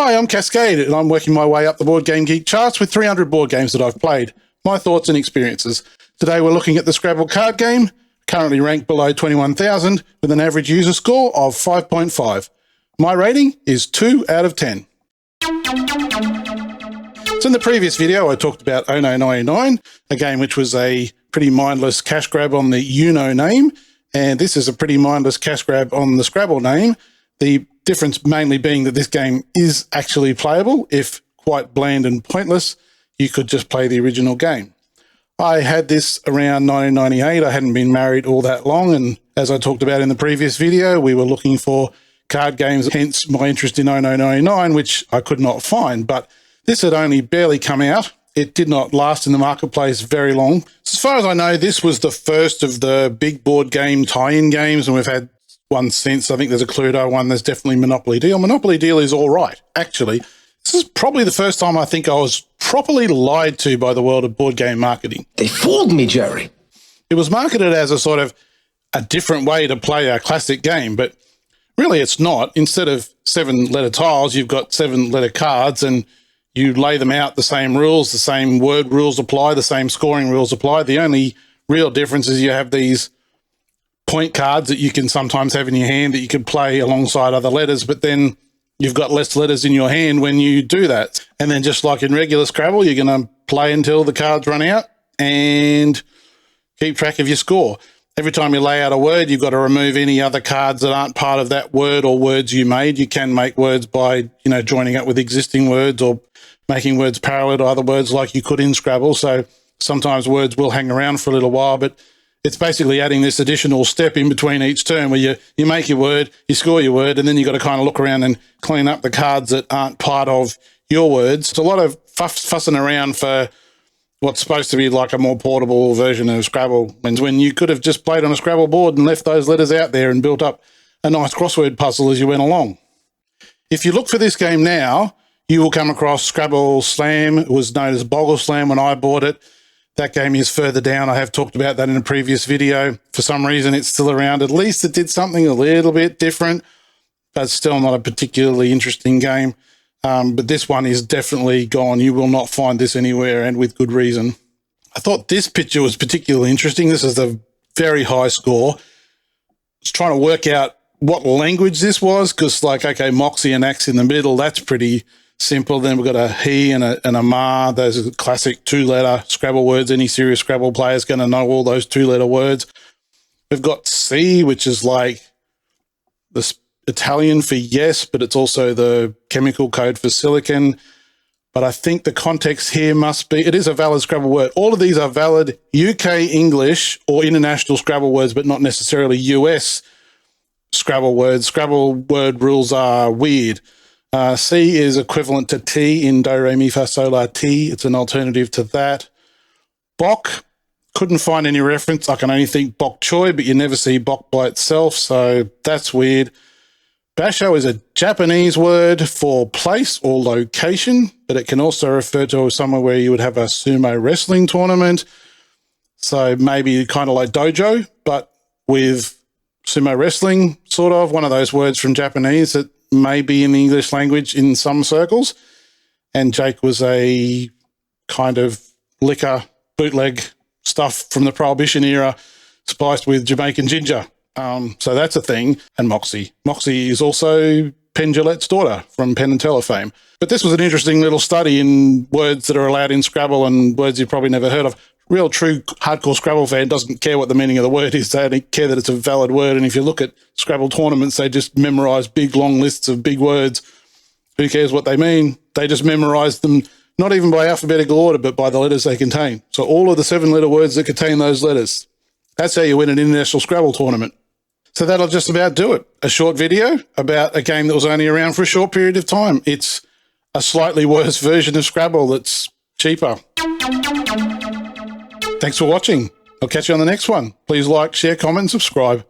Hi, I'm Cascade, and I'm working my way up the Board Game Geek charts with 300 board games that I've played. My thoughts and experiences. Today we're looking at the Scrabble Card Game, currently ranked below 21,000 with an average user score of 5.5. My rating is 2 out of 10. So in the previous video I talked about Ono 99, a game which was a pretty mindless cash grab on the Uno name, and this is a pretty mindless cash grab on the Scrabble name. The difference mainly being that this game is actually playable. If quite bland and pointless, you could just play the original game. I had this around 1998. I hadn't been married all that long, and as I talked about in the previous video, we were looking for card games, hence my interest in Ono 99, which I could not find. But this had only barely come out. It did not last in the marketplace very long. As far as I know, this was the first of the big board game tie-in games, and we've had one since. I think there's a Cluedo one. There's definitely Monopoly Deal. Monopoly Deal is all right, actually. This is probably the first time I think I was properly lied to by the world of board game marketing. They fooled me, Jerry. It was marketed as a sort of a different way to play a classic game, but really it's not. Instead of 7-letter tiles, you've got 7-letter cards, and you lay them out the same rules, the same word rules apply, the same scoring rules apply. The only real difference is you have these point cards that you can sometimes have in your hand that you can play alongside other letters, but then you've got less letters in your hand when you do that. And then just like in regular Scrabble, you're going to play until the cards run out and keep track of your score. Every time you lay out a word, you've got to remove any other cards that aren't part of that word or words you made. You can make words by, joining up with existing words or making words parallel to other words like you could in Scrabble. So sometimes words will hang around for a little while, but it's basically adding this additional step in between each turn where you make your word, you score your word, and then you've got to kind of look around and clean up the cards that aren't part of your words. It's a lot of fussing around for what's supposed to be like a more portable version of Scrabble, when you could have just played on a Scrabble board and left those letters out there and built up a nice crossword puzzle as you went along. If you look for this game now, you will come across Scrabble Slam. It was known as Boggle Slam when I bought it. That game is further down. I have talked about that in a previous video. For some reason, it's still around. At least it did something a little bit different, but still not a particularly interesting game. But this one is definitely gone. You will not find this anywhere, and with good reason. I thought this picture was particularly interesting. This is a very high score. I was trying to work out what language this was, because okay, Moxie and Axe in the middle, that's pretty simple. Then we've got a he and a ma. Those are classic 2-letter Scrabble words. Any serious Scrabble player is going to know all those 2-letter words. We've got C, which is like the Italian for yes, but it's also the chemical code for silicon. But I think the context here must be, it is a valid Scrabble word. All of these are valid UK English or international Scrabble words, but not necessarily US Scrabble words. Scrabble word rules are weird. C is equivalent to T in Do, Re, Mi, Fa, Sol, La, Ti. It's an alternative to that. Bok, couldn't find any reference. I can only think bok choy, but you never see bok by itself, so that's weird. Basho is a Japanese word for place or location, but it can also refer to somewhere where you would have a sumo wrestling tournament. So maybe kind of like dojo, but with sumo wrestling, sort of. One of those words from Japanese that may be in the English language in some circles. And Jake was a kind of liquor bootleg stuff from the Prohibition era spiced with Jamaican ginger. So that's a thing. And Moxie. Moxie is also Penn Jillette's daughter from Penn and Teller fame. But this was an interesting little study in words that are allowed in Scrabble and words you've probably never heard of. Real true hardcore Scrabble fan doesn't care what the meaning of the word is. They only care that it's a valid word. And if you look at Scrabble tournaments, they just memorize big, long lists of big words. Who cares what they mean? They just memorize them, not even by alphabetical order, but by the letters they contain. So all of the 7-letter words that contain those letters. That's how you win an international Scrabble tournament. So that'll just about do it. A short video about a game that was only around for a short period of time. It's a slightly worse version of Scrabble that's cheaper. Thanks for watching. I'll catch you on the next one. Please like, share, comment, and subscribe.